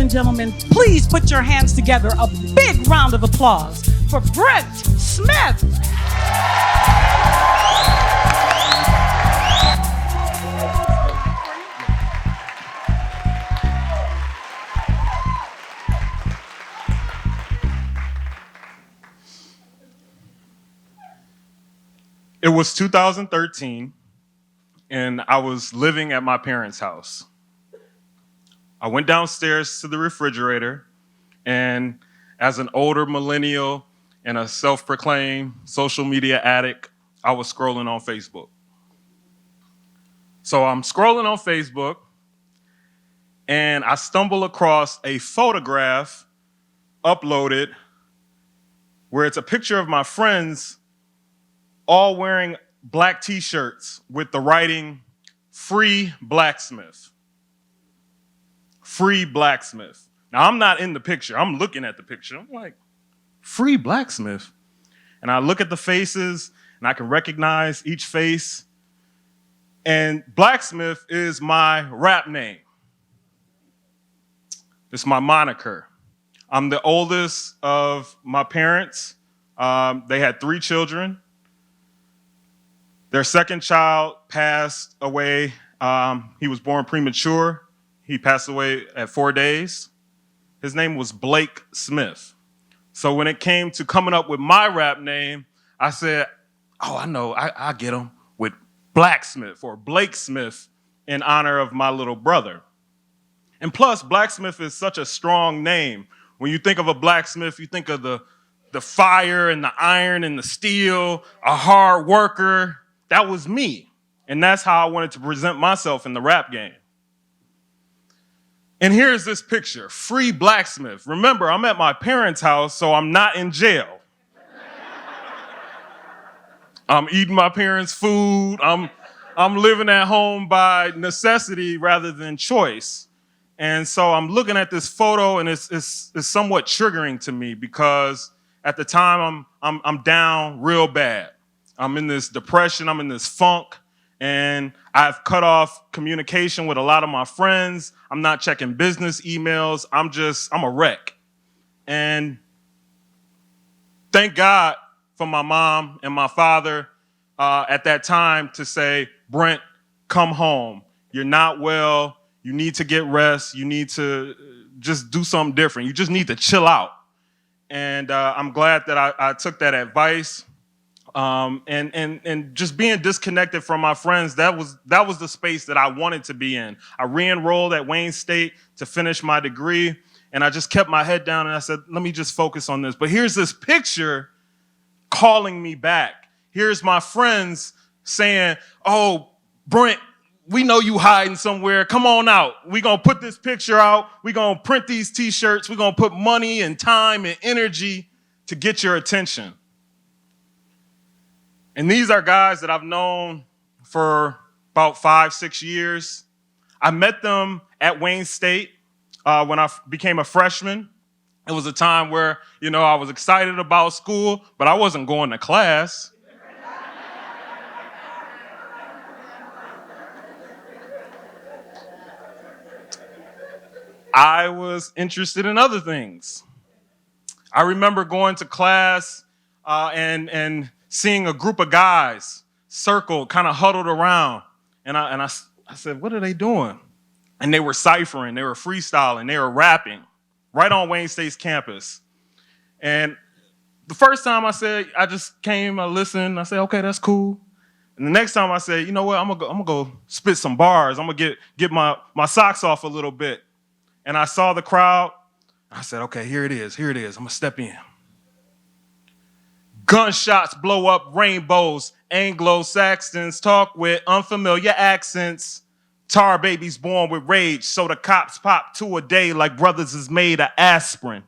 and gentlemen, please put your hands together. A big round of applause for Brent Smith. It was 2013, and I was living at my parents' house. I went downstairs to the refrigerator, and as an older millennial and a self-proclaimed social media addict, I was scrolling on Facebook. So I'm scrolling on Facebook, and I stumble across a photograph uploaded where it's a picture of my friends all wearing black t-shirts with the writing, "Free Blacksmith." Free Blacksmith. Now, I'm not in the picture. I'm looking at the picture. I'm like, free blacksmith? And I look at the faces, and I can recognize each face. And blacksmith is my rap name. It's my moniker. I'm the oldest of my parents. They had 3 children. Their second child passed away. He was born premature. He passed away at 4 days. His name was Blake Smith. So when it came to coming up with my rap name, I said, oh, I know, I get him with Blacksmith or Blake Smith in honor of my little brother. And plus, Blacksmith is such a strong name. When you think of a blacksmith, you think of the fire and the iron and the steel, a hard worker. That was me. And that's how I wanted to present myself in the rap game. And here's this picture, free blacksmith. Remember, I'm at my parents' house, so I'm not in jail. I'm eating my parents' food. I'm living at home by necessity rather than choice. And so I'm looking at this photo, and it's somewhat triggering to me because at the time I'm down real bad. I'm in this depression, I'm in this funk, and I've cut off communication with a lot of my friends. I'm not checking business emails. I'm a wreck. And thank God for my mom and my father at that time to say, Brent, come home. You're not well. You need to get rest. You need to just do something different. You just need to chill out. And I'm glad that I took that advice. And just being disconnected from my friends, that was the space that I wanted to be in. I re-enrolled at Wayne State to finish my degree, and I just kept my head down and I said, let me just focus on this. But here's this picture calling me back. Here's my friends saying, oh, Brent, we know you hiding somewhere. Come on out. We're going to put this picture out. We're going to print these T-shirts. We're going to put money and time and energy to get your attention. And these are guys that I've known for about 5-6 years. I met them at Wayne State when I became a freshman. It was a time where, I was excited about school, but I wasn't going to class. I was interested in other things. I remember going to class and seeing a group of guys circled, kind of huddled around. And I said, what are they doing? And they were ciphering, they were freestyling, they were rapping right on Wayne State's campus. And the first time I just came, I listened, I said, okay, that's cool. And the next time I said, you know what, I'm gonna go spit some bars. I'm gonna get my socks off a little bit. And I saw the crowd. I said, okay, here it is. I'm gonna step in. Gunshots blow up rainbows. Anglo-Saxons talk with unfamiliar accents. Tar babies born with rage, so the cops pop 2 a day like brothers is made of aspirin.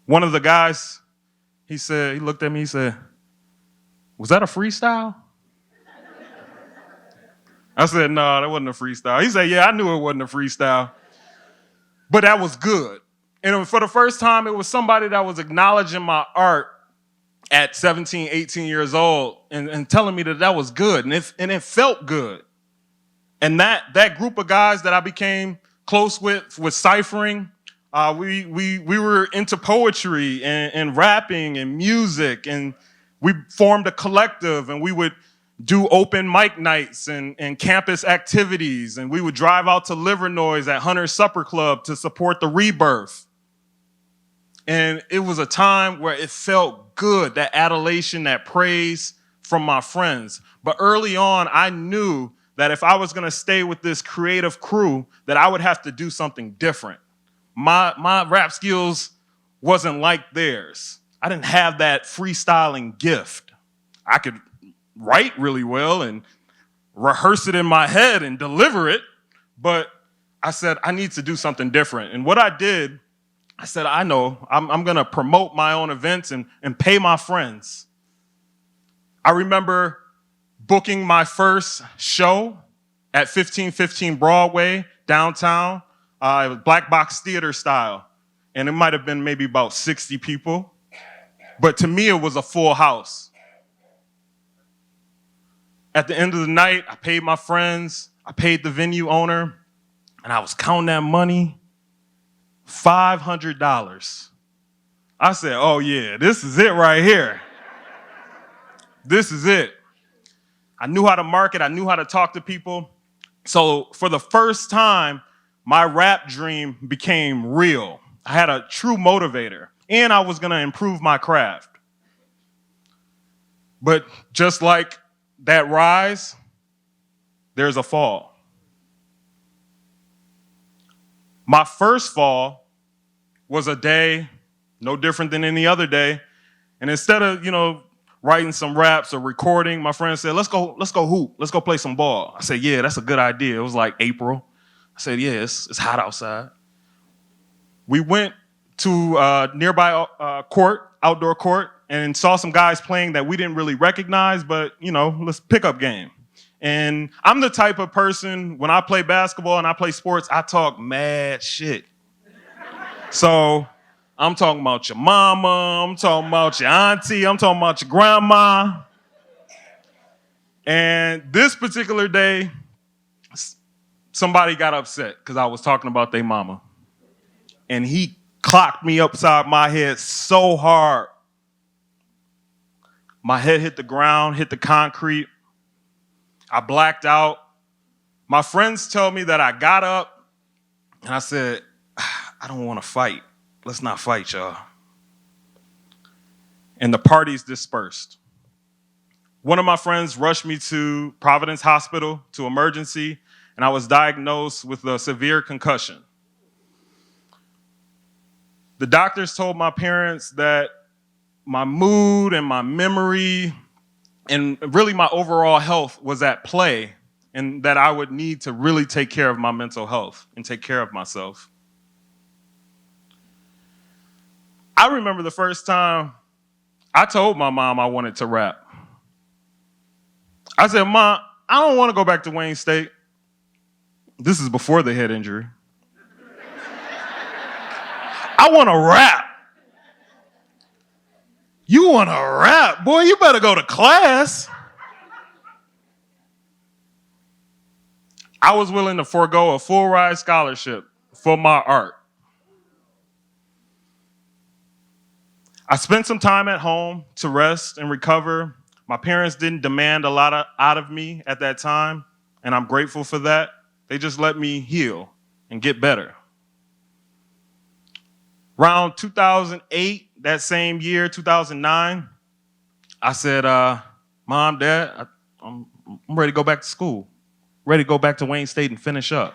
One of the guys, he looked at me, he said, was that a freestyle? I said, no, that wasn't a freestyle. He said, yeah, I knew it wasn't a freestyle. But that was good. And for the first time, it was somebody that was acknowledging my art at 17, 18 years old and telling me that was good. And it felt good. And that group of guys that I became close with ciphering. We were into poetry and rapping and music, and we formed a collective, and we would do open mic nights and campus activities, and we would drive out to Livernois at Hunter's Supper Club to support the Rebirth. And it was a time where it felt good, that adulation, that praise from my friends. But early on, I knew that if I was going to stay with this creative crew, that I would have to do something different. My rap skills wasn't like theirs. I didn't have that freestyling gift. I could write really well and rehearse it in my head and deliver it, but I said, I need to do something different. And what I did, I said, I know, I'm going to promote my own events and pay my friends. I remember booking my first show at 1515 Broadway, downtown. It was black box theater style. And it might have been maybe about 60 people. But to me, it was a full house. At the end of the night, I paid my friends, I paid the venue owner, and I was counting that money, $500. I said, oh yeah, this is it right here. This is it. I knew how to market, I knew how to talk to people. So for the first time, my rap dream became real. I had a true motivator, and I was gonna improve my craft. But just like that rise, there's a fall. My first fall was a day no different than any other day. And instead of, writing some raps or recording, my friend said, let's go hoop. Let's go play some ball. I said, yeah, that's a good idea. It was like April. I said, yeah, it's hot outside. We went to a nearby outdoor court, and saw some guys playing that we didn't really recognize, but, let's pick up game. And I'm the type of person, when I play basketball and I play sports, I talk mad shit. So I'm talking about your mama, I'm talking about your auntie, I'm talking about your grandma. And this particular day, somebody got upset because I was talking about their mama. And he clocked me upside my head so hard. My head hit the ground, hit the concrete. I blacked out. My friends tell me that I got up and I said, I don't want to fight. Let's not fight, y'all. And the parties dispersed. One of my friends rushed me to Providence Hospital to emergency, and I was diagnosed with a severe concussion. The doctors told my parents that my mood and my memory and really my overall health was at play, and that I would need to really take care of my mental health and take care of myself. I remember the first time I told my mom I wanted to rap. I said, Mom, I don't want to go back to Wayne State. This is before the head injury. I want to rap. You want to rap? Boy, you better go to class. I was willing to forego a full ride scholarship for my art. I spent some time at home to rest and recover. My parents didn't demand a lot out of me at that time, and I'm grateful for that. They just let me heal and get better. Around 2008, that same year, 2009, I said, Mom, Dad, I'm ready to go back to school, ready to go back to Wayne State and finish up.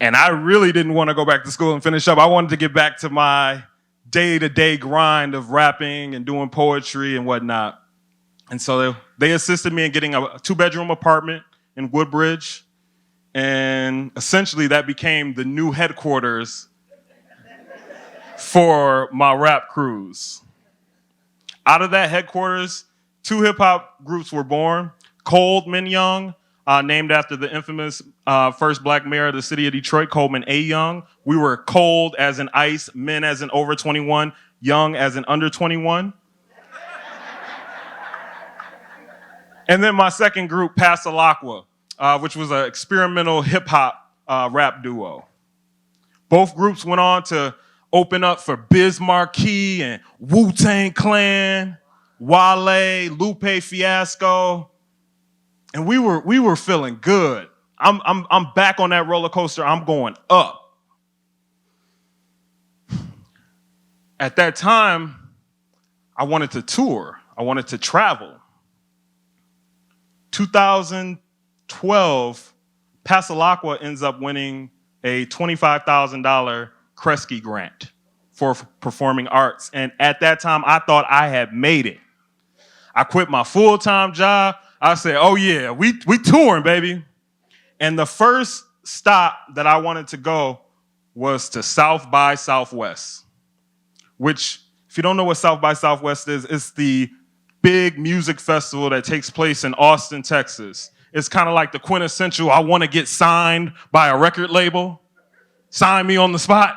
And I really didn't want to go back to school and finish up. I wanted to get back to my day-to-day grind of rapping and doing poetry and whatnot. And so they assisted me in getting a two-bedroom apartment in Woodbridge. And essentially that became the new headquarters for my rap crews. Out of that headquarters, 2 hip-hop groups were born. Coleman Young, named after the infamous first black mayor of the city of Detroit, Coleman A. Young. We were cold as in ice, men as in over 21, young as in under 21. And then my second group, Pasalakwa, which was an experimental hip-hop rap duo. Both groups went on to open up for Biz Markie and Wu-Tang Clan, Wale, Lupe Fiasco, and we were feeling good. I'm back on that roller coaster. I'm going up. At that time, I wanted to tour. I wanted to travel. 2012, Pasalacqua ends up winning a $25,000 Kresge grant for performing arts. And at that time, I thought I had made it. I quit my full-time job. I said, oh yeah, we touring, baby. And the first stop that I wanted to go was to South by Southwest, which, if you don't know what South by Southwest is, it's the big music festival that takes place in Austin, Texas. It's kind of like the quintessential, I want to get signed by a record label. Sign me on the spot.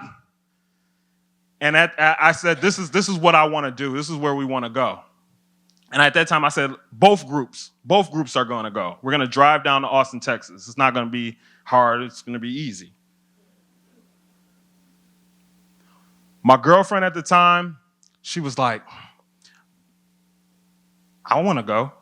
And I said, this is what I want to do. This is where we want to go. And at that time, I said, both groups are going to go. We're going to drive down to Austin, Texas. It's not going to be hard. It's going to be easy. My girlfriend at the time, she was like, I want to go.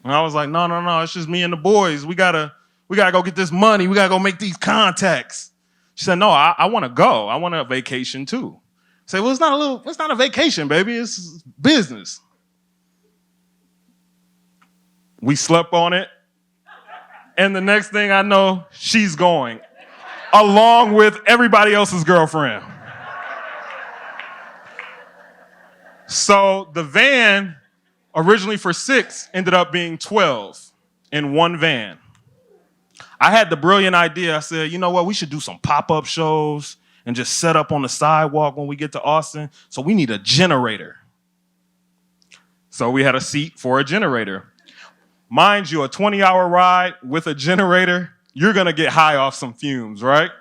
And I was like, no, it's just me and the boys. We gotta go get this money. We gotta go make these contacts. She said, no, I want to go. I want a vacation too. I said, well, it's not a vacation, baby. It's business. We slept on it. And the next thing I know, she's going, along with everybody else's girlfriend. So the van, originally for 6, ended up being 12 in one van. I had the brilliant idea. I said, you know what? We should do some pop-up shows and just set up on the sidewalk when we get to Austin. So we need a generator. So we had a seat for a generator. Mind you, a 20-hour ride with a generator, you're going to get high off some fumes, right?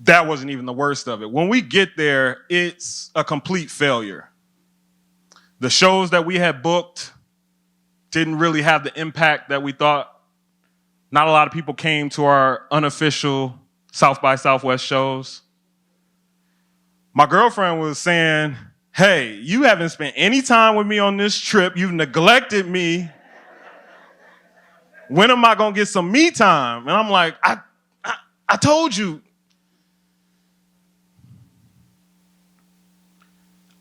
That wasn't even the worst of it. When we get there, it's a complete failure. The shows that we had booked didn't really have the impact that we thought. Not a lot of people came to our unofficial South by Southwest shows. My girlfriend was saying, hey, you haven't spent any time with me on this trip. You've neglected me. When am I going to get some me time? And I'm like, I told you.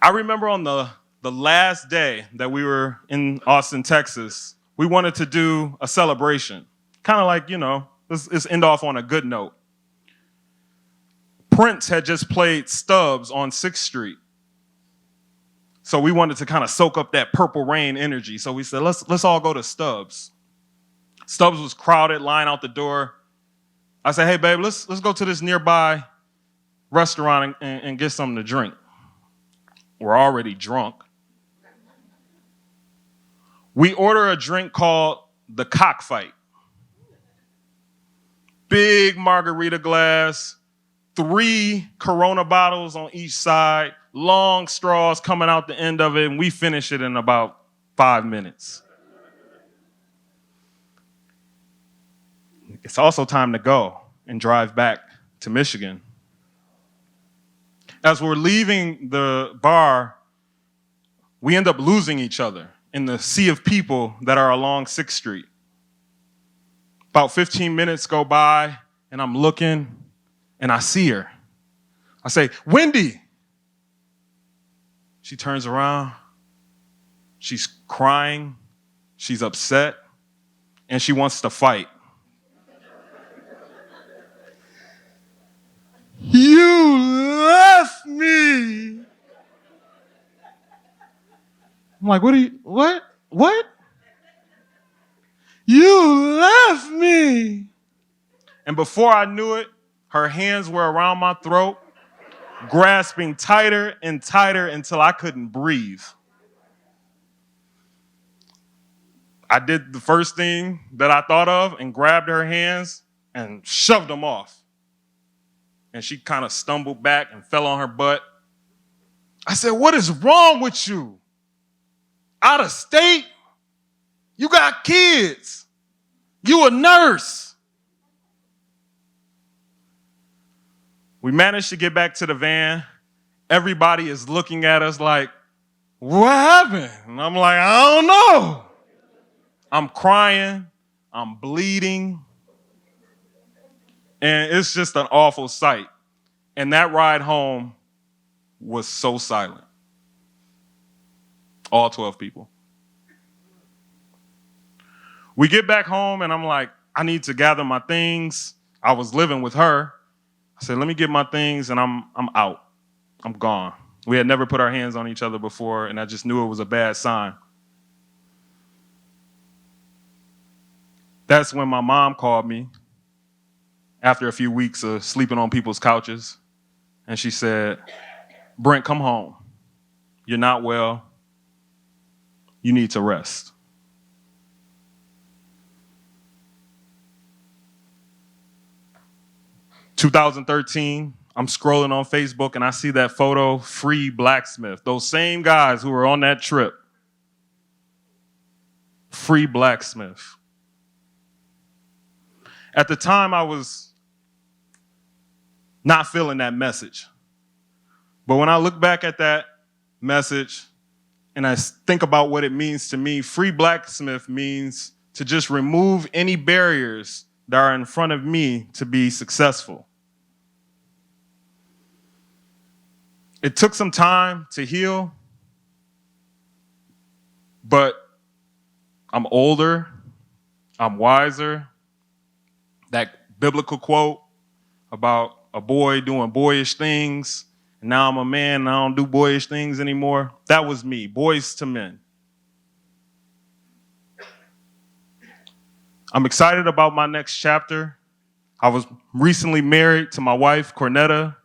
I remember on the last day that we were in Austin, Texas, we wanted to do a celebration. Kind of like, let's end off on a good note. Prince had just played Stubbs on 6th Street. So we wanted to kind of soak up that Purple Rain energy. So we said, let's all go to Stubbs. Stubbs was crowded, line out the door. I said, hey, babe, let's go to this nearby restaurant and get something to drink. We're already drunk. We order a drink called the Cockfight. Big margarita glass, 3 Corona bottles on each side, long straws coming out the end of it, and we finish it in about 5 minutes. It's also time to go and drive back to Michigan. As we're leaving the bar, we end up losing each other in the sea of people that are along 6th Street. About 15 minutes go by, and I'm looking, and I see her. I say, Wendy. She turns around. She's crying. She's upset, and she wants to fight. You left me. I'm like, what? You left me. And before I knew it, her hands were around my throat, grasping tighter and tighter until I couldn't breathe. I did the first thing that I thought of and grabbed her hands and shoved them off. And she kind of stumbled back and fell on her butt. I said, what is wrong with you? Out of state? You got kids. You a nurse. We managed to get back to the van. Everybody is looking at us like, what happened? And I'm like, I don't know. I'm crying. I'm bleeding. And it's just an awful sight. And that ride home was so silent. All 12 people. We get back home and I'm like, I need to gather my things. I was living with her. I said, let me get my things and I'm out. I'm gone. We had never put our hands on each other before and I just knew it was a bad sign. That's when my mom called me after a few weeks of sleeping on people's couches. And she said, Brent, come home. You're not well. You need to rest. In 2013, I'm scrolling on Facebook and I see that photo, Free Blacksmith. Those same guys who were on that trip. Free Blacksmith. At the time, I was not feeling that message. But when I look back at that message and I think about what it means to me, Free Blacksmith means to just remove any barriers that are in front of me to be successful. It took some time to heal, but I'm older, I'm wiser. That biblical quote about a boy doing boyish things, and now I'm a man and I don't do boyish things anymore. That was me, Boys to Men. I'm excited about my next chapter. I was recently married to my wife, Cornetta.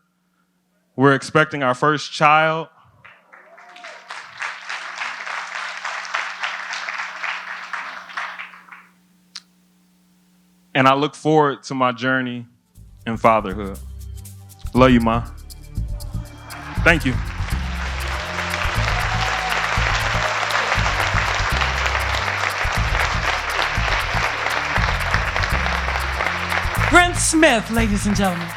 We're expecting our first child. And I look forward to my journey in fatherhood. Love you, Ma. Thank you. Brent Smith, ladies and gentlemen.